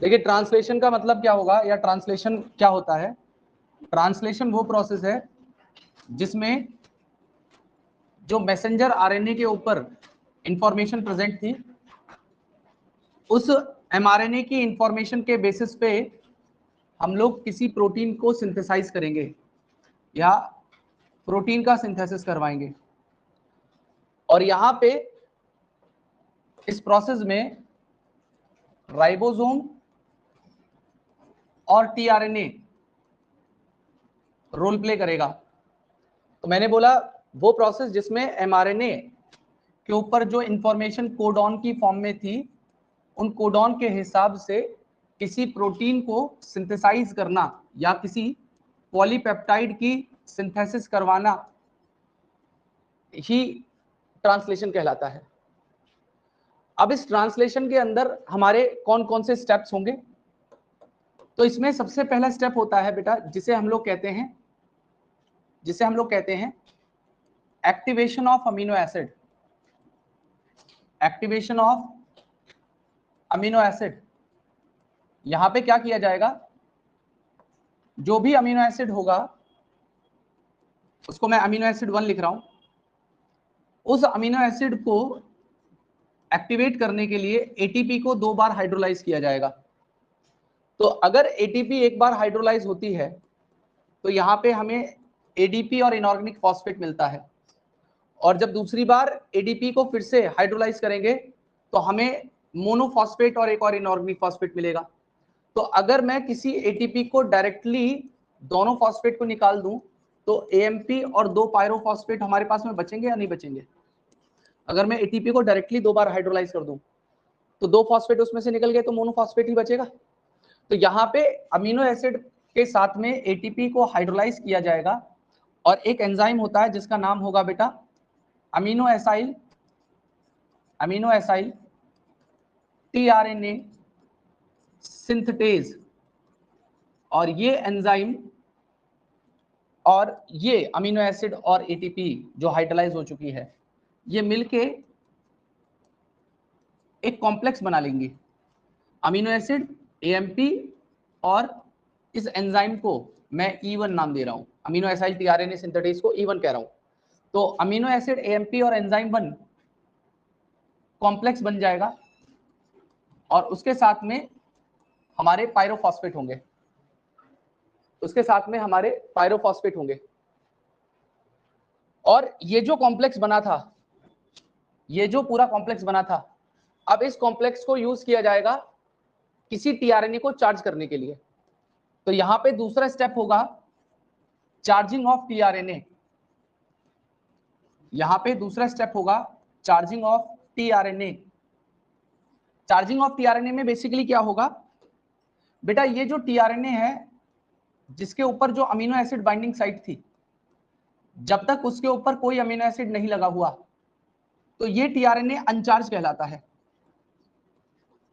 देखिए ट्रांसलेशन का मतलब क्या होगा या ट्रांसलेशन क्या होता है। ट्रांसलेशन वो प्रोसेस है जिसमें जो मैसेंजर आरएनए के ऊपर इंफॉर्मेशन प्रेजेंट थी, उस एमआरएनए की इंफॉर्मेशन के बेसिस पे हम लोग किसी प्रोटीन को सिंथेसाइज करेंगे या प्रोटीन का सिंथेसिस करवाएंगे। और यहां पे इस प्रोसेस में राइबोसोम और टीआरएनए रोल प्ले करेगा। तो मैंने बोला वो प्रोसेस जिसमें एमआरएनए के ऊपर जो इंफॉर्मेशन कोडॉन की फॉर्म में थी, उन कोडॉन के हिसाब से किसी प्रोटीन को सिंथेसाइज करना या किसी पॉलीपेप्टाइड की सिंथेसिस करवाना ही ट्रांसलेशन कहलाता है। अब इस ट्रांसलेशन के अंदर हमारे कौन कौन से स्टेप्स होंगे, तो इसमें सबसे पहला स्टेप होता है बेटा जिसे हम लोग कहते हैं activation of amino acid. Activation of amino acid, यहां पे क्या किया जाएगा, जो भी अमीनो एसिड होगा उसको मैं अमीनो एसिड 1 लिख रहा हूं, उस अमीनो एसिड को एक्टिवेट करने के लिए एटीपी को 2 बार हाइड्रोलाइज किया जाएगा। तो अगर एटीपी एक बार हाइड्रोलाइज होती है तो यहां पे हमें एडीपी और इनऑर्गेनिक फॉस्फेट मिलता है, और जब दूसरी बार एडीपी को फिर से हाइड्रोलाइज करेंगे तो हमें मोनोफॉस्फेट और एक और इनऑर्गेनिक फॉस्फेट मिलेगा। तो अगर मैं किसी एटीपी को डायरेक्टली दोनों फॉस्फेट को निकाल दूं तो एएमपी और 2 पायरोफॉस्फेट हमारे पास में बचेंगे या नहीं बचेंगे। अगर मैं एटीपी को डायरेक्टली 2 बार हाइड्रोलाइज कर दूं तो 2 फॉस्फेट उसमें से निकल गए तो मोनोफॉस्फेट ही बचेगा। तो यहाँ पे अमीनो एसिड के साथ में एटीपी को हाइड्रोलाइज किया जाएगा और एक एंजाइम होता है जिसका नाम होगा बेटा अमीनो एसाइल टीआरएनए सिंथेटेज। और ये एंजाइम और ये अमीनो एसिड और एटीपी जो हाइड्रोलाइज हो चुकी है, ये मिलके एक कॉम्प्लेक्स बना लेंगी। अमीनो एसिड, एएमपी और इस एंजाइम को मैं E1 नाम दे रहा हूं, अमीनो एसाइल टीआरएनए सिंथेटेज को E1 कह रहा हूं। तो अमीनो एसिड, एएमपी और एंजाइम 1 कॉम्प्लेक्स बन जाएगा और उसके साथ में हमारे पायरोफॉस्फेट होंगे, और ये जो कॉम्प्लेक्स बना था, ये जो पूरा कॉम्प्लेक्स बना था, अब इस कॉम्प्लेक्स को यूज किया जाएगा किसी टीआरएनए को चार्ज करने के लिए। तो यहां पे दूसरा स्टेप होगा चार्जिंग ऑफ टीआरएनए। यहां पे दूसरा स्टेप होगा charging of tRNA. Charging of tRNA में बेसिकली क्या होगा बेटा, ये जो टीआरएनए है जिसके ऊपर जो अमीनो एसिड बाइंडिंग साइट थी, जब तक उसके ऊपर कोई अमीनो एसिड नहीं लगा हुआ तो ये टीआरएनए अनचार्ज कहलाता है,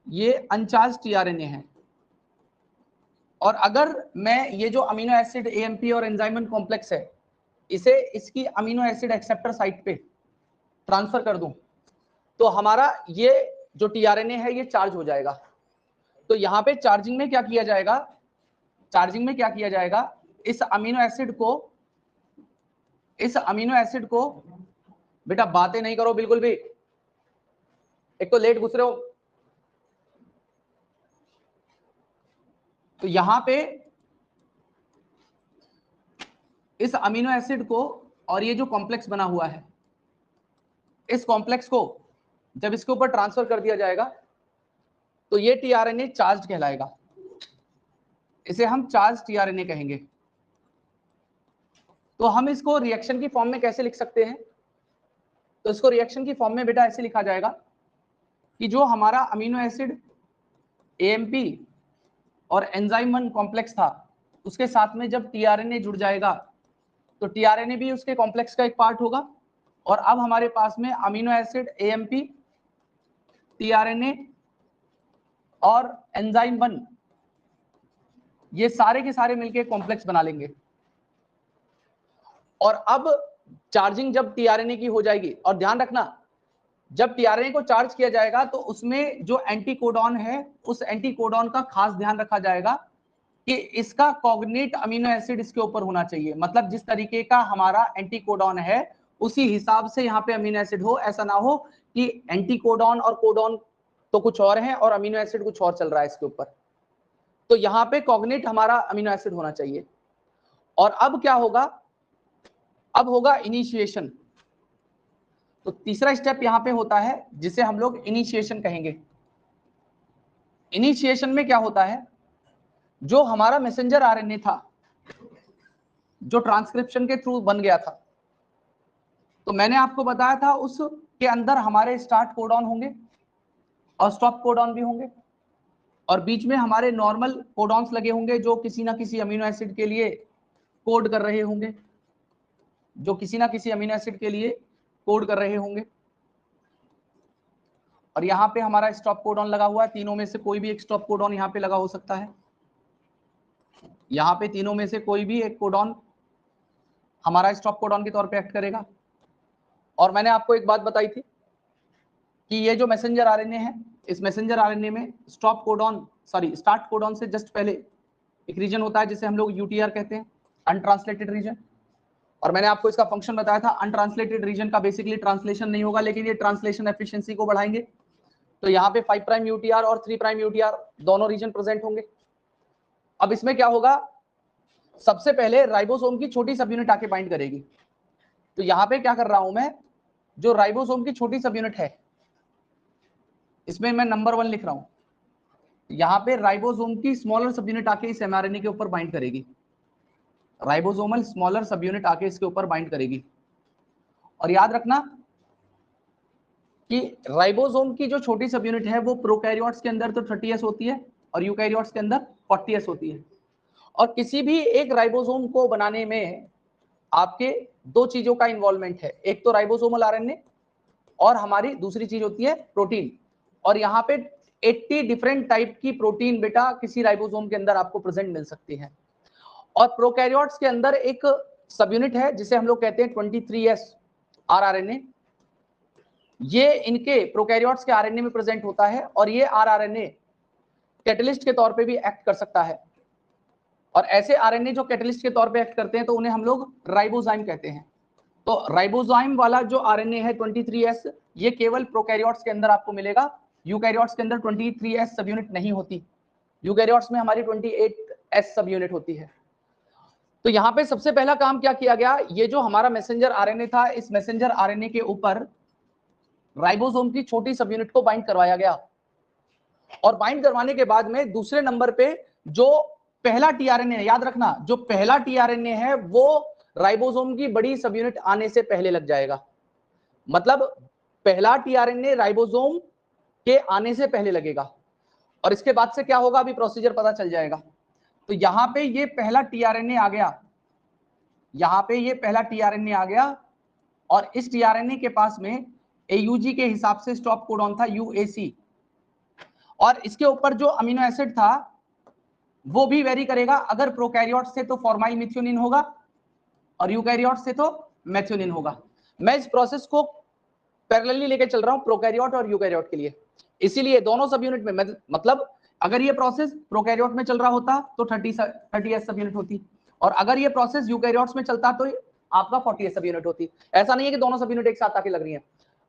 ये अनचार्ज टीआरएनए है। और अगर मैं ये जो अमीनो एसिड एएमपी और एंजाइम कॉम्प्लेक्स है इसे इसकी अमीनो एसिड एक्सेप्टर साइट पे ट्रांसफर कर दूं तो हमारा ये जो टीआरएनए है ये चार्ज हो जाएगा। तो यहाँ पे चार्जिंग में क्या किया जाएगा, इस अमीनो एसिड को बेटा बातें नहीं करो बिल्कुल भी, एक तो लेट घुस रहे हो। तो यहां पे इस अमीनो एसिड को और ये जो कॉम्प्लेक्स बना हुआ है, इस कॉम्प्लेक्स को जब इसके ऊपर ट्रांसफर कर दिया जाएगा तो ये टीआरएनए चार्ज कहलाएगा, इसे हम चार्ज टीआरएनए कहेंगे। तो हम इसको रिएक्शन की फॉर्म में कैसे लिख सकते हैं, तो इसको रिएक्शन की फॉर्म में बेटा ऐसे लिखा जाएगा कि जो हमारा अमीनो एसिड एएमपी और एंजाइम 1 कॉम्प्लेक्स था उसके साथ में जब टीआरएनए जुड़ जाएगा तो टीआरएनए भी उसके कॉम्प्लेक्स का एक पार्ट होगा, और अब हमारे पास में अमीनो एसिड एएमपी, टीआरएनए और एंजाइम 1 ये सारे के सारे मिलकर कॉम्प्लेक्स बना लेंगे। और अब चार्जिंग जब टीआरएनए की हो जाएगी, और ध्यान रखना जब टीआरएनए को चार्ज किया जाएगा तो उसमें जो एंटीकोडॉन है उस एंटीकोडॉन का खास ध्यान रखा जाएगा कि इसका कॉग्निट अमीनो एसिड इसके ऊपर होना चाहिए, मतलब जिस तरीके का हमारा एंटीकोडॉन है उसी हिसाब से यहाँ पे अमीनो एसिड हो। ऐसा ना हो कि एंटीकोडॉन और कोडॉन तो कुछ और है और अमीनो एसिड कुछ और चल रहा है इसके ऊपर। तो यहाँ पे कॉग्निट हमारा अमीनो एसिड होना चाहिए। और अब क्या होगा, अब होगा इनिशिएशन। तो तीसरा स्टेप यहाँ पे होता है जिसे हम लोग इनिशिएशन कहेंगे। इनिशिएशन में क्या होता है, जो हमारा मैसेंजर आरएनए था जो ट्रांसक्रिप्शन के थ्रू बन गया था, तो मैंने आपको बताया था उसके अंदर हमारे स्टार्ट कोडॉन होंगे और स्टॉप कोडॉन भी होंगे, और बीच में हमारे नॉर्मल कोडॉन्स लगे होंगे जो किसी ना किसी अमीनो एसिड के लिए कोड कर रहे होंगे, जो किसी ना किसी अमीनो एसिड के लिए कोड कर रहे होंगे। और यहाँ पे हमारा स्टॉप कोडॉन लगा हुआ है, तीनों में से कोई भी एक स्टॉप कोडॉन यहाँ पे लगा हो सकता है। यहाँ पे तीनों में से कोई भी एक कोडॉन हमारा स्टॉप कोडॉन के तौर पे एक्ट करेगा। और मैंने आपको एक बात बताई थी कि ये जो मैसेंजर आरएनए है, इस मैसेंजर आरएनए में स्टार्ट कोडॉन से जस्ट पहले एक रीजन होता है जिसे हम लोग यूटीआर कहते हैं, अनट्रांसलेटेड रीजन। और मैंने आपको इसका फंक्शन बताया था, अनट्रांसलेटेड रीजन का बेसिकली ट्रांसलेशन नहीं होगा, लेकिन ये ट्रांसलेशन एफिशिएंसी को बढ़ाएंगे। तो यहाँ पे 5 प्राइम यूटीआर और 3 प्राइम यूटीआर दोनों रीजन प्रेजेंट होंगे। अब इसमें क्या होगा, सबसे पहले राइबोसोम की छोटी सब यूनिट आके बाइंड करेगी। तो यहाँ पे क्या कर रहा हूं मैं, जो राइबोसोम की छोटी सब यूनिट है इसमें मैं नंबर 1 लिख रहा हूं। यहाँ पे राइबोसोम की स्मॉलर सब यूनिट आके इस एमआरएनए के ऊपर बाइंड करेगी, राइबोसोमल स्मॉलर सब यूनिट आके इसके ऊपर बाइंड करेगी। और याद रखना कि राइबोसोम की जो छोटी सब यूनिट है वो प्रोकैरियोट्स के अंदर तो 30s होती है और यूकैरियोट्स के अंदर 40s होती है। और किसी भी एक राइबोसोम को बनाने में आपके दो चीजों का इन्वॉल्वमेंट है, एक तो राइबोसोमल आरएनए और हमारी दूसरी चीज होती है प्रोटीन। और यहाँ पे 80 डिफरेंट टाइप की प्रोटीन बेटा किसी राइबोसोम के अंदर आपको प्रेजेंट मिल सकती है। और प्रोकैरियोट्स के अंदर एक सब यूनिट है जिसे हम लोग कहते हैं 23S आरआरएनए। ये इनके प्रोकैरियोट्स के आरएनए में प्रेजेंट होता है और ये आरआरएनए कैटलिस्ट के तौर पे भी एक्ट कर सकता है। और ऐसे आरएनए जो कैटलिस्ट के तौर पे एक्ट करते हैं तो उन्हें हम लोग राइबोजाइम कहते हैं। तो राइबोजाइम वाला जो आरएनए है 23S, ये केवल प्रोकैरियोट्स के अंदर आपको मिलेगा, यूकैरियोट्स के अंदर 23S सब यूनिट नहीं होती, यूकैरियोट्स में हमारी 28S सब यूनिट होती है। तो यहाँ पे सबसे पहला काम क्या किया गया, ये जो हमारा मैसेंजर आरएनए था, इस मैसेंजर आरएनए के ऊपर राइबोसोम की छोटी सब यूनिट को बाइंड करवाया गया। और बाइंड करवाने के बाद में दूसरे नंबर पे जो पहला टीआरएनए, याद रखना जो पहला टीआरएनए है वो राइबोसोम की बड़ी सब यूनिट आने से पहले लग जाएगा। मतलब पहला टीआरएनए राइबोसोम के आने से पहले लगेगा। और इसके बाद से क्या होगा अभी प्रोसीजर पता चल जाएगा। तो यहाँ पे ये पहला टीआरएनए आ गया, यहाँ पे ये पहला टीआरएनए आ गया और इस टीआरएनए के पास में एयूजी के हिसाब से स्टॉप कोडॉन था यूएसी। और इसके ऊपर जो अमीनो एसिड था वो भी वेरी करेगा, अगर प्रोकैरियोट से तो फॉर्माइल मिथ्योनिन होगा और यूकैरियोट से तो मेथियोनिन होगा। मैं इस प्रोसेस को पैरेलली लेके चल रहा हूं प्रोकैरियोट और यूकैरियोट के लिए, इसीलिए दोनों सब यूनिट में मतलब अगर ये प्रोसेस प्रोकैरियोट में चल रहा होता तो 30S सब यूनिट होती, और अगर ये प्रोसेस यूकैरियोट्स में चलता तो आपका 40S सब यूनिट होती। ऐसा नहीं है कि दोनों सब यूनिट एक साथ आके लग रही है।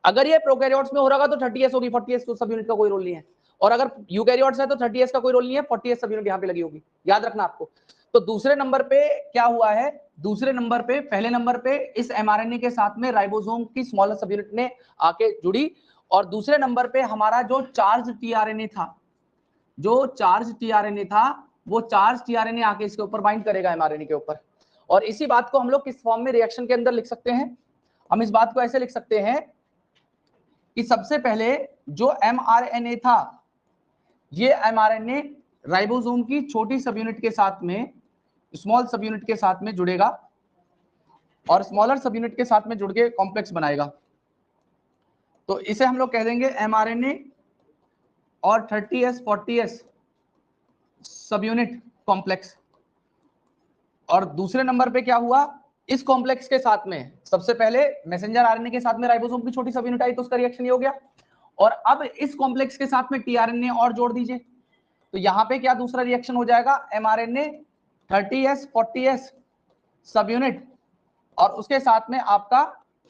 अगर ये प्रोकैरियोट्स में हो रहा तो 30S होगी, 40S तो सब यूनिट का कोई रोल नहीं है। और अगर यूकैरियोट्स है तो 30S का कोई रोल नहीं है, 40S सब यूनिट यहाँ पे लगी होगी, याद रखना आपको। तो दूसरे नंबर पे क्या हुआ है, दूसरे नंबर पे पहले नंबर पे इस एमआरएनए के साथ में राइबोसोम की स्मॉलर सब यूनिट ने आके जुड़ी, और दूसरे नंबर पे हमारा जो चार्ज टीआरएनए था, जो चार्ज टीआरएनए था वो चार्ज टीआरएनए आके इसके ऊपर बाइंड करेगा एमआरएनए के ऊपर। और इसी बात को हम लोग किस फॉर्म में रिएक्शन के अंदर लिख सकते हैं, हम इस बात को ऐसे लिख सकते हैं कि सबसे पहले जो एमआरएनए था ये एमआरएनए राइबोसोम की छोटी सब यूनिट के साथ में, स्मॉल सब यूनिट के साथ में जुड़ेगा और स्मॉलर सब यूनिट के साथ में जुड़ के कॉम्प्लेक्स बनाएगा। तो इसे हम लोग कह देंगे एमआरएनए और 30S 40S सब यूनिट कॉम्प्लेक्स। और दूसरे नंबर पे क्या हुआ, इस कॉम्प्लेक्स के साथ में सबसे पहले मैसेंजर आरएनए के साथ में राइबोसोम की छोटी सब यूनिट आई तो उसका रिएक्शन ये हो गया, और अब इस कॉम्प्लेक्स के साथ में टीआरएनए और जोड़ दीजिए, तो यहां पे क्या दूसरा रिएक्शन हो जाएगा, एमआरएनए 30s 40s सब यूनिट, और उसके साथ में आपका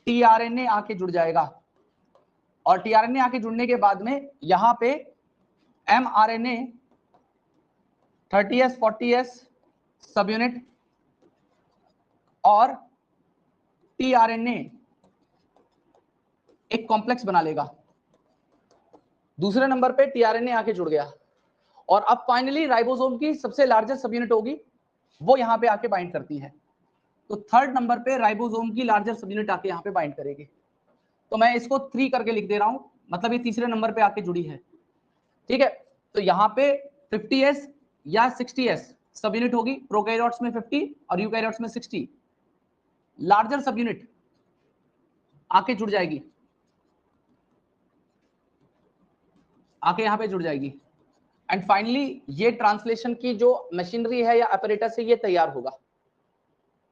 टीआरएनए आके जुड़ जाएगा, और टीआरएनए आके जुड़ने के बाद में यहां पे एमआरएनए 30s 40s सब यूनिट और टीआरएनए एक कॉम्प्लेक्स बना लेगा। दूसरे नंबर पे टीआरएनए आके जुड़ गया, और अब फाइनली राइबोसोम की सबसे लार्जेस्ट सब यूनिट होगी वो यहां पे आके बाइंड करती है, तो थर्ड नंबर पे राइबोसोम की लार्जेस्ट सब यूनिट आके यहां पे बाइंड करेगी। तो मैं इसको 3 करके लिख दे रहा हूं, मतलब ये तीसरे नंबर पे आके जुड़ी है, ठीक है। तो यहाँ पे 50s या 60s सब यूनिट होगी, प्रोकैरियोट्स में 50 और यूकैरियोट्स में 60, लार्जर सब यूनिट आके जुड़ जाएगी, आके यहाँ पे जुड़ जाएगी, एंड फाइनली ये ट्रांसलेशन की जो मशीनरी है या ऑपरेटस है ये तैयार होगा।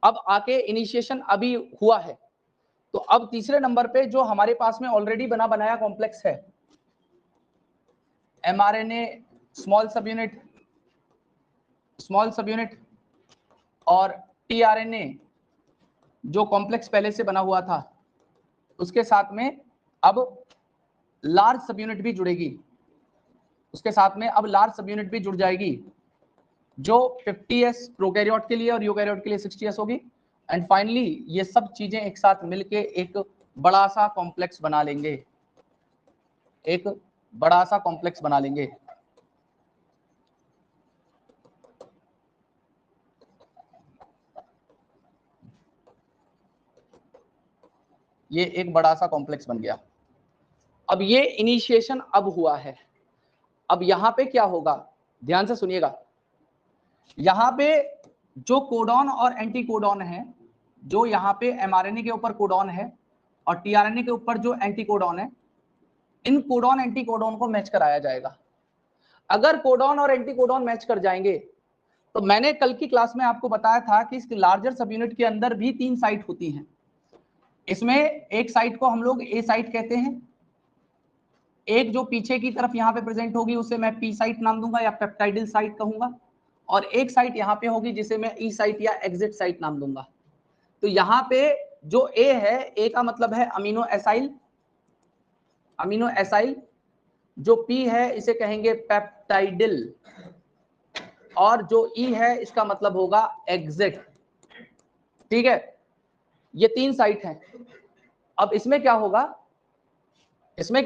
अब आके इनिशिएशन अभी हुआ है, तो अब तीसरे नंबर पे जो हमारे पास में ऑलरेडी बना बनाया कॉम्प्लेक्स है, एमआरएनए स्मॉल सब यूनिट और टीआरएनए जो कॉम्प्लेक्स पहले से बना हुआ था, उसके साथ में अब लार्ज सब यूनिट भी जुड़ेगी, उसके साथ में अब लार्ज सब यूनिट भी जुड़ जाएगी, जो 50s प्रोकैरियोट के लिए और यूकैरियोट के लिए 60s होगी, एंड फाइनली ये सब चीजें एक साथ मिलके एक बड़ा सा कॉम्प्लेक्स बना लेंगे, एक बड़ा सा कॉम्प्लेक्स बना लेंगे। ये एक बड़ा सा कॉम्प्लेक्स बन गया। अब ये इनिशिएशन अब हुआ है, अब यहां पे क्या होगा, ध्यान से सुनिएगा, यहां पे जो कोडॉन और एंटी कोडॉन है, जो यहाँ पे एमआरएनए के ऊपर कोडॉन है और टीआरएनए के ऊपर जो एंटी कोडॉन है, इन कोडॉन एंटी कोडॉन को मैच कराया जाएगा। अगर कोडॉन और एंटी कोडॉन मैच कर जाएंगे, तो मैंने कल की क्लास में आपको बताया था कि इस लार्जर सब यूनिट के अंदर भी 3 साइट होती हैं। इसमें एक साइट को हम लोग ए साइट कहते हैं, एक जो पीछे की तरफ यहाँ पे प्रेजेंट होगी उसे मैं पी साइट नाम दूंगा या पेप्टाइडिल साइट कहूंगा, और एक साइट यहाँ पे होगी जिसे मैं ई साइट या एग्जिट साइट नाम दूंगा। तो यहाँ पे जो ए है, ए का मतलब है अमीनो एसाइल, जो पी है इसे कहेंगे पेप्टाइडिल, और जो ई है इसका मतलब होगा एग्जिट, ठीक है। ये 3 साइट हैं। अब इसमें क्या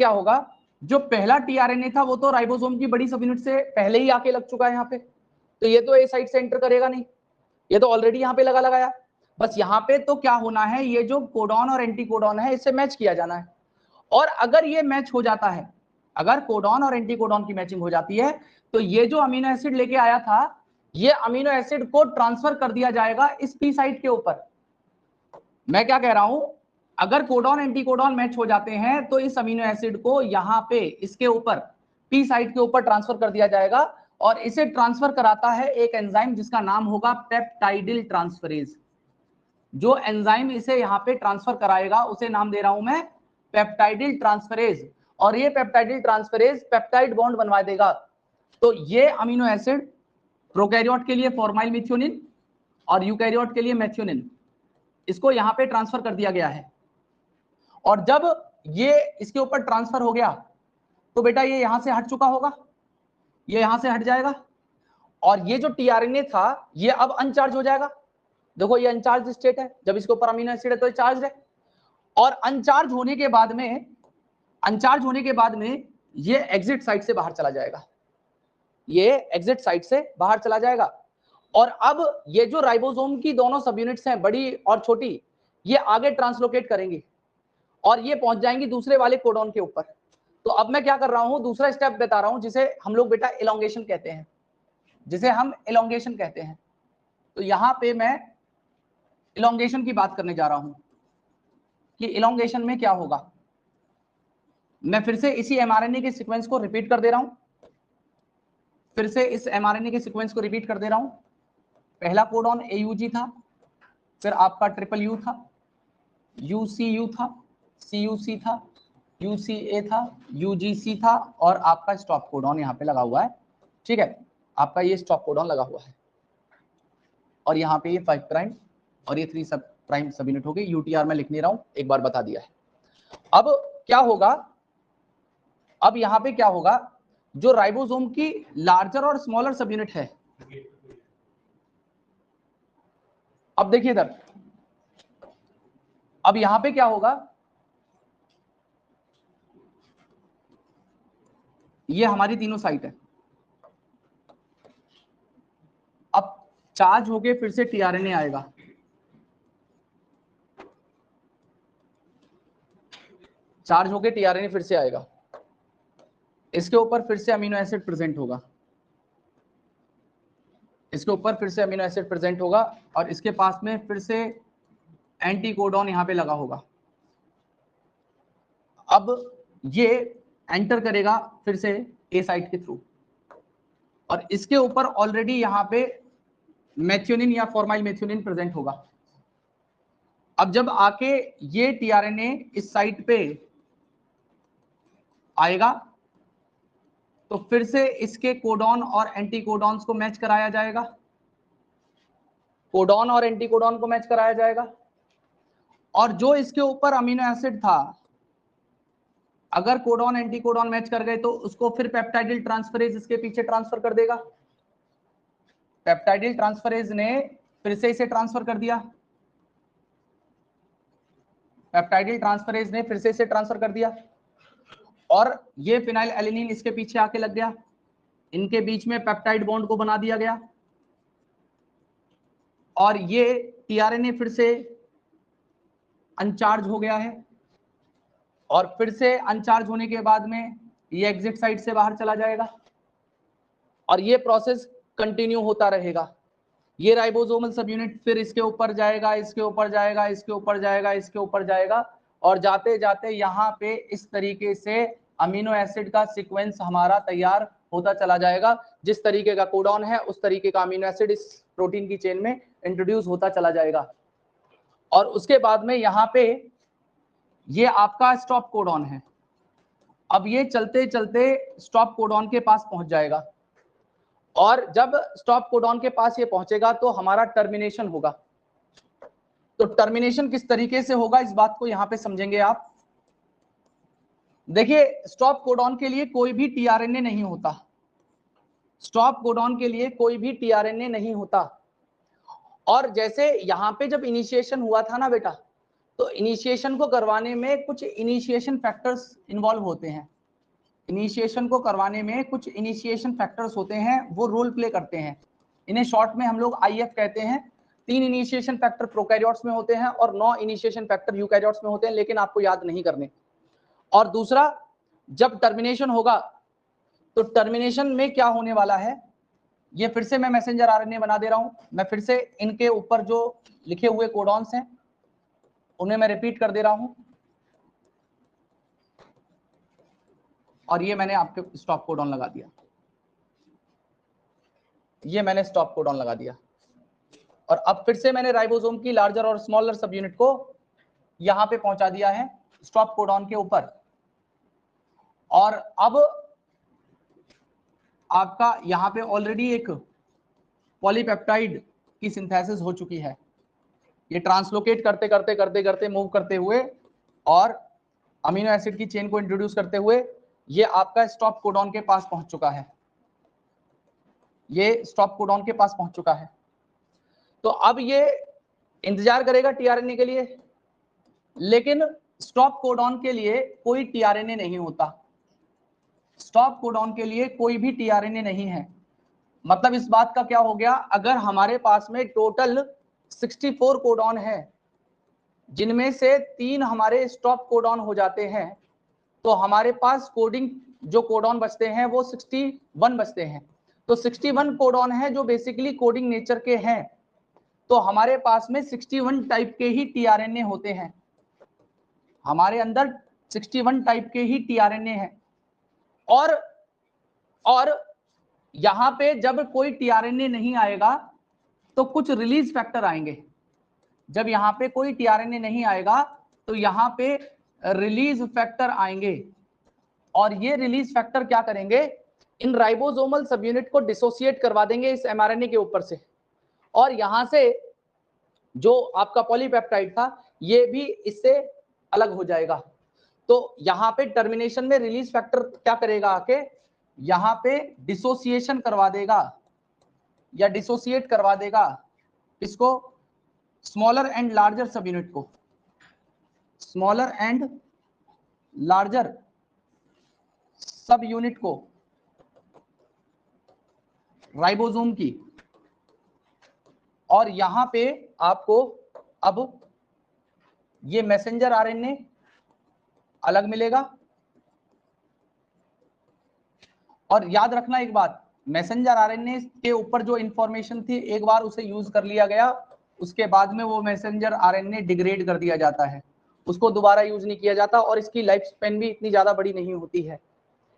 होगा, जो पहला टीआरएनए था वो तो राइबोसोम की बड़ी सब यूनिट से पहले ही आके लग चुका है यहाँ पे, तो ये तो ए साइट से एंटर करेगा नहीं, ये तो ऑलरेडी यहाँ पे लगाया। बस यहाँ पे तो क्या होना है, ये जो कोडॉन और एंटी कोडॉन है इससे मैच किया जाना है, और अगर ये मैच हो जाता है, अगर कोडॉन और एंटी कोडॉन की मैचिंग हो जाती है, तो ये जो अमीनो एसिड लेके आया था, ये अमीनो एसिड को ट्रांसफर कर दिया जाएगा इस पी साइट के ऊपर। मैं क्या कह रहा हूं, अगर कोडॉन एंटी कोडॉन मैच हो जाते हैं तो इस अमीनो एसिड को यहां पे इसके ऊपर पी साइट के ऊपर ट्रांसफर कर दिया जाएगा, और इसे ट्रांसफर कराता है एक एंजाइम जिसका नाम होगा पेप्टाइडिल ट्रांसफरेज। जो एंजाइम इसे यहां पे ट्रांसफर कराएगा उसे नाम दे रहा हूं मैं पेप्टाइडिल ट्रांसफरेज, और ये पेप्टाइडिल ट्रांसफरेज पेप्टाइड बॉन्ड बनवा देगा। तो ये अमीनो एसिड प्रोकैरियोट के लिए फॉर्माइल मिथ्योनिन और यूकैरियोट के लिए मेथियोनिन, इसको यहां पे ट्रांसफर कर दिया गया है, और जब ये इसके ऊपर ट्रांसफर हो गया तो बेटा ये यहां से हट चुका होगा, ये यहां से हट जाएगा, और ये जो टीआरएनए था ये अब अनचार्ज हो जाएगा। देखो ये अनचार्ज स्टेट है, जब इसके ऊपर अमीनो एसिड है तो ये चार्ज है, और अनचार्ज होने के बाद में ये एग्जिट साइट से बाहर चला जाएगा, ये एग्जिट साइट से बाहर चला जाएगा, और अब ये जो राइबोसोम की दोनों सब यूनिट्स हैं, बड़ी और छोटी, ये आगे ट्रांसलोकेट करेंगी और ये पहुंच जाएंगी दूसरे वाले कोडॉन के ऊपर। तो अब मैं क्या कर रहा हूं, दूसरा स्टेप बता रहा हूं जिसे हम लोग बेटा एलोंगेशन कहते हैं, तो यहां पे मैं एलोंगेशन की बात करने जा रहा हूं कि एलोंगेशन में क्या होगा। मैं फिर से इसी एमआरएनए के सीक्वेंस को रिपीट कर दे रहा हूं, पहला कोडॉन एयूजी था, फिर आपका ट्रिपल यू था, यूसीयू था, सीयूसी था, यूसीए था, यूजीसी था, और आपका स्टॉप कोडॉन यहाँ पे लगा हुआ है। ठीक है, आपका ये स्टॉप कोडॉन लगा हुआ है, और यहाँ पे ये 5 प्राइम और ये 3 सब प्राइम सब यूनिट हो गई। यूटीआर में लिख नहीं रहा हूं, एक बार बता दिया है। अब क्या होगा, अब यहाँ पे क्या होगा, जो राइबोसोम की लार्जर और स्मॉलर सब यूनिट है, अब देखिए इधर, अब यहां पे क्या होगा, ये हमारी तीनों साइट है। अब चार्ज होके फिर से टीआरएनए आएगा, चार्ज होके टीआरएनए फिर से आएगा, इसके ऊपर फिर से अमीनो एसिड प्रेजेंट होगा, इसके ऊपर फिर से अमीनो एसिड प्रेजेंट होगा, और इसके पास में फिर से एंटी कोडॉन यहां पे लगा होगा। अब ये एंटर करेगा फिर से ए साइट के थ्रू, और इसके ऊपर ऑलरेडी यहां पे मेथियोनिन या फॉर्माइल मेथियोनिन प्रेजेंट होगा। अब जब आके ये टीआरएनए इस साइट पे आएगा, तो फिर से इसके कोडॉन और एंटी कोडॉन्स को मैच कराया जाएगा, कोडॉन और एंटी कोडॉन को मैच कराया जाएगा, और जो इसके ऊपर अमीनो एसिड था, अगर कोडॉन एंटी कोडॉन मैच कर गए तो उसको फिर पेप्टाइडिल ट्रांसफरेज इसके पीछे ट्रांसफर कर देगा। पेप्टाइडिल ट्रांसफरेज ने फिर से इसे ट्रांसफर कर दिया, पेप्टाइडिल ट्रांसफरेज ने फिर से इसे ट्रांसफर कर दिया, और ये फिनाइल एलिनिन इसके पीछे आके लग गया, इनके बीच में पेप्टाइड बॉन्ड को बना दिया गया, और ये टीआरएनए फिर से अनचार्ज हो गया है, और फिर से अनचार्ज होने के बाद में ये एग्जिट साइड से बाहर चला जाएगा, और ये प्रोसेस कंटिन्यू होता रहेगा। ये राइबोसोमल सब यूनिट फिर इसके ऊपर जाएगा, इसके ऊपर जाएगा, इसके ऊपर जाएगा, इसके ऊपर जाएगा, और जाते जाते यहाँ पे इस तरीके से अमीनो एसिड का सीक्वेंस हमारा तैयार होता चला जाएगा। जिस तरीके का कोडॉन है उस तरीके का अमीनो एसिड इस प्रोटीन की चेन में इंट्रोड्यूस होता चला जाएगा, और उसके बाद में यहाँ पे ये आपका स्टॉप कोडॉन है। अब ये चलते चलते स्टॉप कोडॉन के पास पहुंच जाएगा, और जब स्टॉप कोडॉन के पास ये पहुंचेगा तो हमारा टर्मिनेशन होगा। तो टर्मिनेशन किस तरीके से होगा, इस बात को यहां पे समझेंगे आप। देखिए, स्टॉप कोडॉन के लिए कोई भी टीआरएनए नहीं होता, स्टॉप कोडॉन के लिए कोई भी टीआरएनए नहीं होता। और जैसे यहां पे जब इनिशिएशन हुआ था ना बेटा, तो इनिशिएशन को करवाने में कुछ इनिशिएशन फैक्टर्स इन्वॉल्व होते हैं, इनिशिएशन को करवाने में कुछ इनिशिएशन फैक्टर्स होते हैं, वो रोल प्ले करते हैं। इन्हें शॉर्ट में हम लोग आईएफ कहते हैं। 3 इनिशिएशन फैक्टर प्रोकैरियोट्स में होते हैं और 9 इनिशिएशन फैक्टर यूकैरियोट्स में होते हैं, लेकिन आपको याद नहीं करने। और दूसरा, जब टर्मिनेशन होगा तो टर्मिनेशन में क्या होने वाला है, ये फिर से मैं मैसेंजर आरएनए बना दे रहा हूं। मैं फिर से इनके ऊपर जो लिखे हुए कोडॉन्स हैं उन्हें मैं रिपीट कर दे रहा हूं, और ये मैंने आपके स्टॉप कोडॉन लगा दिया, ये मैंने स्टॉप कोडॉन लगा दिया, और अब फिर से मैंने राइबोसोम की लार्जर और स्मॉलर सब यूनिट को यहां पे पहुंचा दिया है स्टॉप कोडॉन के ऊपर। और अब आपका यहां पे ऑलरेडी एक पॉलीपेप्टाइड की सिंथेसिस हो चुकी है, ये ट्रांसलोकेट करते करते करते करते मूव करते हुए और अमीनो एसिड की चेन को इंट्रोड्यूस करते हुए ये आपका स्टॉप कोडॉन के पास पहुंच चुका है, ये स्टॉप कोडॉन के पास पहुंच चुका है। तो अब ये इंतजार करेगा टीआरएनए के लिए, लेकिन स्टॉप कोडॉन के लिए कोई टीआरएनए नहीं होता, स्टॉप कोडॉन के लिए कोई भी टीआरएनए नहीं है। मतलब इस बात का क्या हो गया, अगर हमारे पास में टोटल 64 कोडॉन है, जिनमें से 3 हमारे स्टॉप कोडॉन हो जाते हैं, तो हमारे पास कोडिंग जो कोडॉन बचते हैं वो 61 बचते हैं। तो 61 कोडॉन है जो बेसिकली कोडिंग नेचर के हैं, तो हमारे पास में 61 टाइप के ही टीआरएनए होते हैं, हमारे अंदर 61 टाइप के ही टीआरएनए हैं। और यहां पे जब कोई टीआरएनए नहीं आएगा तो कुछ रिलीज फैक्टर आएंगे, जब यहाँ पे कोई टीआरएनए नहीं आएगा तो यहाँ पे रिलीज फैक्टर आएंगे, और ये रिलीज फैक्टर क्या करेंगे, इन राइबोसोमल सब यूनिट को डिसोसिएट करवा देंगे इस एमआरएनए के ऊपर से, और यहां से जो आपका पॉलीपेप्टाइड था ये भी इससे अलग हो जाएगा। तो यहाँ पे टर्मिनेशन में रिलीज फैक्टर क्या करेगा, आके यहाँ पे डिसोसिएशन करवा देगा या डिसोसिएट करवा देगा इसको, smaller and larger subunit को, smaller and larger subunit को राइबोसोम की, और यहां पे आपको अब ये मैसेंजर आरएनए अलग मिलेगा। और याद रखना एक बात, मैसेंजर आरएनए के ऊपर जो इंफॉर्मेशन थी एक बार उसे यूज कर लिया गया, उसके बाद में वो मैसेंजर आरएनए डिग्रेड कर दिया जाता है, उसको दोबारा यूज नहीं किया जाता, और इसकी लाइफ स्पेन भी इतनी ज्यादा बड़ी नहीं होती है।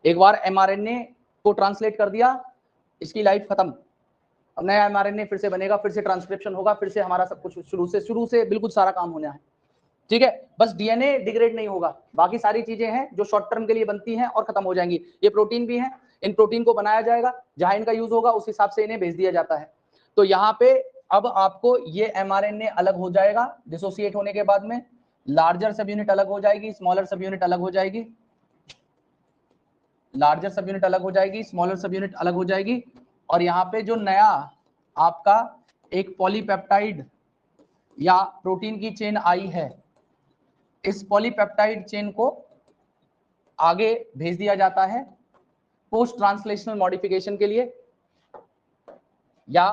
एक बार एमआरएनए को ट्रांसलेट कर दिया, इसकी लाइफ खत्म, अब नया एमआरएनए फिर से बनेगा, फिर से ट्रांसक्रिप्शन होगा, फिर से हमारा सब कुछ शुरू से बिल्कुल सारा काम होना है। ठीक है, बस डीएनए डिग्रेड नहीं होगा, बाकी सारी चीजें हैं जो शॉर्ट टर्म के लिए बनती हैं और खत्म हो जाएंगी। ये प्रोटीन भी है, इन प्रोटीन को बनाया जाएगा, जहां इनका यूज होगा उस हिसाब से इन्हें भेज दिया जाता है। तो यहाँ पे अब आपको ये एमआरएनए अलग हो जाएगा डिसोसिएट होने के बाद में, लार्जर सब यूनिट अलग हो जाएगी, स्मॉलर सब यूनिट अलग हो जाएगी, लार्जर सब यूनिट अलग हो जाएगी, स्मॉलर सब यूनिट अलग हो जाएगी, और यहाँ पे जो नया आपका एक पॉलीपेप्टाइड या प्रोटीन की चेन आई है, इस पॉलीपेप्टाइड चेन को आगे भेज दिया जाता है पोस्ट ट्रांसलेशनल मॉडिफिकेशन के लिए या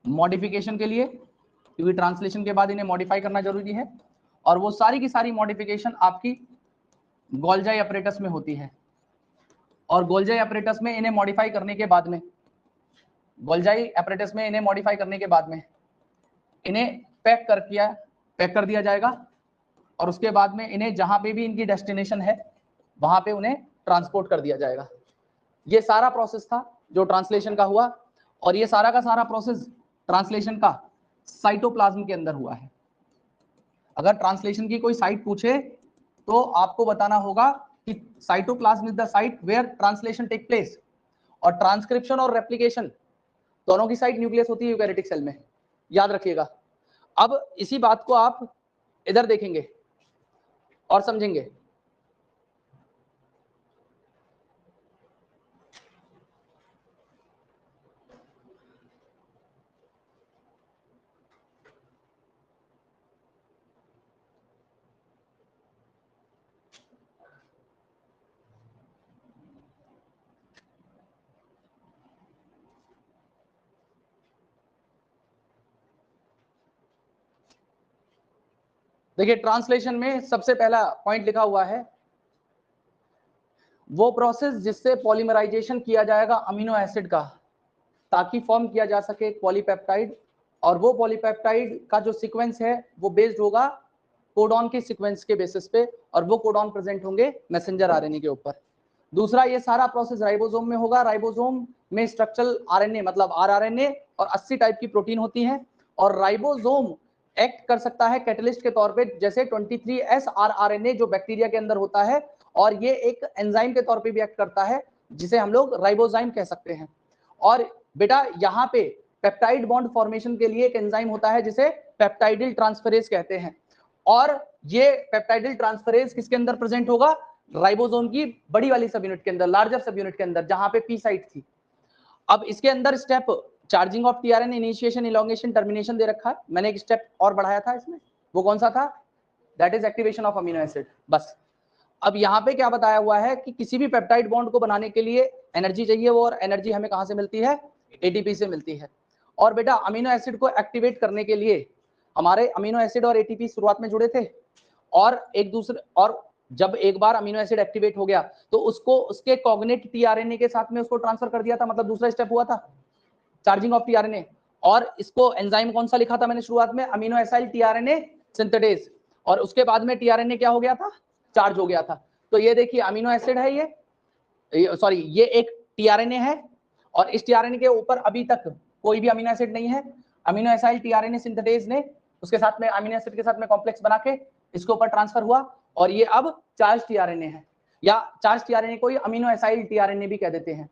मॉडिफिकेशन के लिए, क्योंकि ट्रांसलेशन के बाद इन्हें मॉडिफाई करना जरूरी है, और वो सारी की सारी मॉडिफिकेशन आपकी गोल्जाई अपरेटस में होती है। और गोल्जाई अपरेटस में इन्हें मॉडिफाई करने के बाद में, गोल्जाई अपरेटस में इन्हें मॉडिफाई करने के बाद में इन्हें पैक कर दिया जाएगा, और उसके बाद में इन्हें जहां पे भी इनकी डेस्टिनेशन है वहां पे उन्हें ट्रांसपोर्ट कर दिया जाएगा। ये सारा प्रोसेस था जो ट्रांसलेशन का हुआ, और ये सारा का सारा प्रोसेस ट्रांसलेशन का साइटोप्लाज्म के अंदर हुआ है। अगर ट्रांसलेशन की कोई साइट पूछे तो आपको बताना होगा कि cytoplasm is the site where translation take place, और ट्रांसक्रिप्शन और रेप्लिकेशन दोनों की साइट न्यूक्लियस होती है यूकैरियोटिक सेल में, याद रखिएगा। अब इसी बात को आप इधर देखेंगे और समझेंगे। देखिए, ट्रांसलेशन में सबसे पहला पॉइंट लिखा हुआ है, वो प्रोसेस जिससे पॉलीमराइजेशन किया जाएगा अमीनो एसिड का, ताकि फॉर्म किया जा सके एक पॉलीपेप्टाइड, और वो पॉलीपेप्टाइड का जो सीक्वेंस है वो बेस्ड होगा कोडॉन के सीक्वेंस के बेसिस पे, और वो कोडॉन प्रेजेंट होंगे मैसेंजर आरएनए के ऊपर। दूसरा, ये सारा प्रोसेस राइबोसोम में होगा। राइबोसोम में स्ट्रक्चरल आरएनए मतलब आरआरएनए और 80 टाइप की प्रोटीन होती है, और राइबोसोम एक्ट कर सकता है कैटलिस्ट के तौर पे, जैसे 23S आरआरएनए जो बैक्टीरिया के अंदर होता है, और ये एक एंजाइम के तौर पे भी एक्ट करता है जिसे हम लोग राइबोजाइम कह सकते हैं। और बेटा यहाँ पे पेप्टाइड बॉन्ड फॉर्मेशन के लिए एक एंजाइम होता है जिसे पेप्टाइडिल ट्रांसफरेज कहते हैं, और ये पेप्टाइडिल ट्रांसफरेज किसके अंदर प्रेजेंट होगा, राइबोसोम की बड़ी वाली सब यूनिट के अंदर, लार्जर सब यूनिट के अंदर, जहां पे पी साइट थी। अब इसके अंदर step charging of tRNA, initiation, elongation, termination दे रखा है। मैंने एक स्टेप और बढ़ाया था इसमें, वो कौन सा था, that is activation of amino acid. बस अब यहाँ पे क्या बताया हुआ है कि किसी भी पेप्टाइड बॉन्ड को बनाने के लिए एनर्जी चाहिए, वो और एनर्जी हमें कहां से मिलती है, एटीपी से मिलती है। और बेटा अमीनो एसिड को एक्टिवेट करने के लिए हमारे अमीनो एसिड और एटीपी शुरुआत में जुड़े थे, और एक दूसरे, और जब एक बार अमीनो एसिड एक्टिवेट हो गया तो उसको उसके कॉग्नेट टीआरएनए के साथ में उसको ट्रांसफर कर दिया था, मतलब दूसरा स्टेप हुआ था चार्जिंग ऑफ टीआरएनए। और इसको एंजाइम कौन सा लिखा था मैंने शुरुआत में, अमीनो एसाइल टीआरएनए सिंथेटेज, और उसके बाद में टीआरएनए क्या हो गया था, चार्ज हो गया था। तो ये देखिए अमीनो एसिड है, ये एक टीआरएनए है, और इस टीआरएनए के ऊपर अभी तक कोई भी अमीनो एसिड नहीं है। अमीनो एसाइल टीआरएनए सिंथेटेज ने उसके साथ में अमीनो एसिड के साथ में कॉम्प्लेक्स बना के इसके ऊपर ट्रांसफर हुआ और ये अब चार्ज टीआरएनए है, या चार्ज टीआरएनए को अमीनो एसाइल टीआरएनए भी कह देते हैं,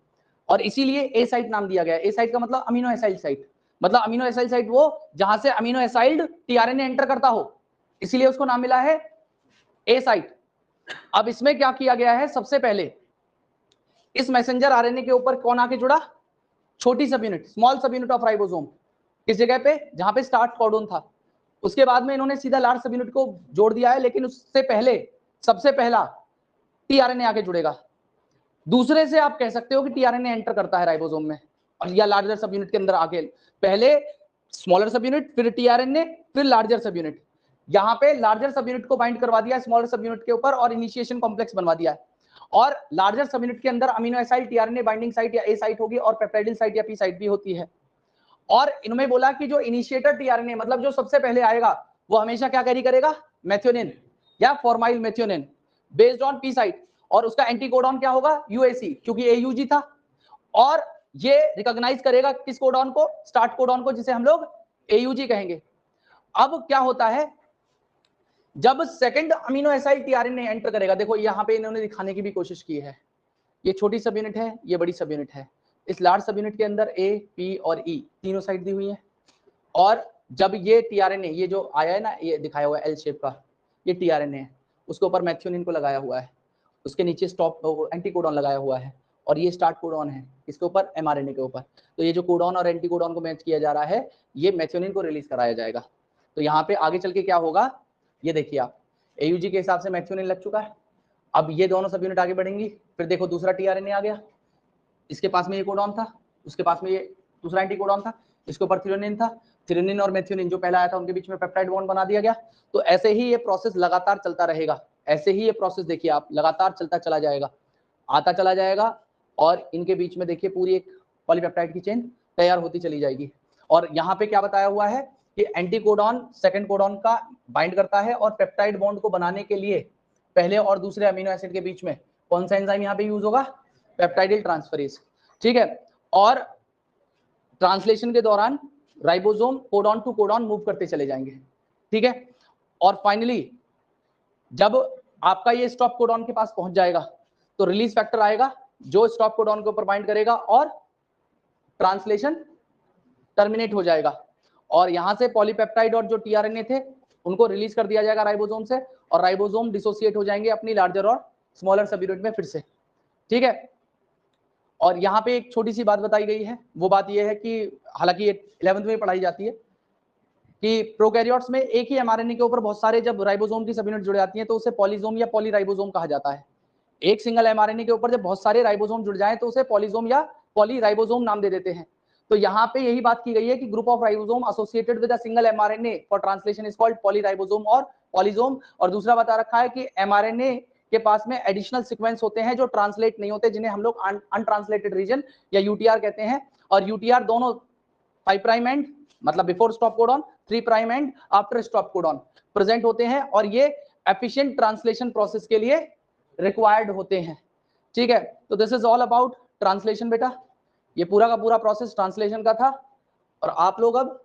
और इसीलिए ए साइट नाम दिया गया। ए साइट का मतलब अमीनो एसाइल साइट, मतलब अमीनो एसाइल साइट वो जहां से अमीनो एसाइड टीआरएनए एंटर करता हो, इसीलिए उसको नाम मिला है ए साइट। अब इसमें क्या किया गया है, सबसे पहले इस मैसेंजर आरएनए के ऊपर कौन आके जुड़ा, छोटी सब यूनिट, स्मॉल सब यूनिट ऑफ राइबोसोम, किस जगह पे, जहां पे स्टार्ट कोडोन था। उसके बाद में इन्होंने सीधा लार्ज सब यूनिट को जोड़ दिया है, लेकिन उससे पहले सबसे पहला टीआरएनए आके जुड़ेगा। दूसरे से आप कह सकते हो कि टीआरएनए एंटर करता है राइबोसोम में, और या लार्जर सब यूनिट के अंदर आके, पहले स्मॉलर सब यूनिट, फिर टीआरएनए, फिर लार्जर सब यूनिट। यहाँ पे लार्जर सब यूनिट को बाइंड करवा दिया स्मॉलर सब यूनिट के ऊपर और इनिशिएशन कॉम्प्लेक्स बनवा दिया है। और लार्जर सब यूनिट के अंदर amino aside tRNA binding site या ए साइट होगी और पेप्टाइडिल साइट या पी साइट भी होती है। और इन्होंने बोला कि जो इनिशिएटर टीआरएनए, मतलब जो सबसे पहले आएगा, वो हमेशा क्या कैरी करेगा, मेथियोनिन या formyl methionine based on P site, और उसका एंटीकोडॉन क्या होगा, यूएसी, क्योंकि एयूजी था। और ये रिकॉग्नाइज करेगा किस कोडॉन को, स्टार्ट कोडॉन को, जिसे हम लोग एयूजी कहेंगे। अब क्या होता है, जब second amino aside tRNA enter करेगा, देखो यहाँ पे इन्होंने दिखाने की भी कोशिश की है, ये छोटी सब यूनिट है, ये बड़ी सब यूनिट है, इस लार्ज सब यूनिट के अंदर ए, पी और ई तीनों साइड दी हुई है। और जब ये टीआरएनए, ये जो आया है ना, ये दिखाया हुआ है एल शेप का, ये टीआरएनए है, उसके ऊपर मैथियोनिन को लगाया हुआ है, उसके नीचे स्टॉप एंटीकोडॉन लगाया हुआ है, और ये स्टार्ट कोडॉन है इसके ऊपर एमआरएनए के ऊपर। तो ये जो कोडॉन और एंटीकोडॉन को मैच किया जा रहा है, ये मैथियोनिन को रिलीज कराया जाएगा। तो यहाँ पे आगे चल के क्या होगा, ये देखिए आप, एयूजी के हिसाब से मैथियोनिन लग चुका है। अब ये दोनों सब यूनिट आगे बढ़ेंगी, फिर देखो दूसरा टीआरएनए आ गया, इसके पास में ये कोडॉन था, उसके पास में ये दूसरा एंटीकोडॉन था, इसके ऊपर थ्रेओनिन था, थ्रेओनिन और मेथियोनिन जो पहला आया था उनके बीच में पेप्टाइड बॉन्ड बना दिया गया। तो ऐसे ही ये प्रोसेस लगातार चलता रहेगा, ऐसे ही ये प्रोसेस देखिए आप लगातार चलता चला जाएगा, आता चला जाएगा, और इनके बीच में देखिए पूरी एक पॉलीपेप्टाइड की चेन तैयार होती चली जाएगी। और यहाँ पे क्या बताया हुआ है कि एंटीकोडॉन सेकंड कोडॉन का बाइंड करता है, और पेप्टाइड बॉन्ड को बनाने के लिए पहले और दूसरे अमीनो एसिड के बीच में कौन सा एंजाइम यहाँ पे यूज होगा, पेप्टाइडिल ट्रांसफरेज, ठीक है। और ट्रांसलेशन के दौरान ribosome codon to codon move करते चले जाएंगे, ठीक है। और फाइनली जब आपका ये स्टॉप कोडॉन के पास पहुंच जाएगा, तो रिलीज फैक्टर आएगा जो स्टॉप कोडॉन के ऊपर बाइंड करेगा, और ट्रांसलेशन टर्मिनेट हो जाएगा, और यहां से पॉलीपेप्टाइड और जो टीआरएनए थे उनको रिलीज कर दिया जाएगा राइबोसोम से, और राइबोसोम डिसोसिएट हो जाएंगे अपनी लार्जर और स्मॉलर सब यूनिट में फिर से, ठीक है। और यहाँ पे एक छोटी सी बात बताई गई है, वो बात ये है कि हालांकि ये 11th में पढ़ाई जाती है कि प्रोकैरियोट्स में एक ही एमआरएनए के ऊपर बहुत सारे जब राइबोसोम की सब यूनिट जुड़ जाती हैं तो उसे पॉलीसोम या पॉलीराइबोसोम कहा जाता है। एक सिंगल एमआरएनए के ऊपर जब बहुत सारे राइबोसोम जुड़ जाएं तो उसे पॉलीसोम या पॉलीराइबोसोम नाम दे देते हैं। तो यहाँ पे यही बात की गई है कि group of ribosome associated with a single mRNA for translation is called polyribosome और पॉलीसोम। और दूसरा बता रखा है कि एमआरएनए के पास में एडिशनल सीक्वेंस होते हैं जो ट्रांसलेट नहीं होते, जिन्हें हम लोग अनट्रांसलेटेड रीजन या यूटीआर कहते हैं। और यूटीआर दोनों 5 प्राइम एंड मतलब before stop codon, 3 prime and after stop codon present होते हैं, और ये एफिशिएंट ट्रांसलेशन प्रोसेस के लिए रिक्वायर्ड होते हैं, ठीक है। तो this is all about translation बेटा, ये पूरा का पूरा प्रोसेस ट्रांसलेशन का था। और आप लोग अब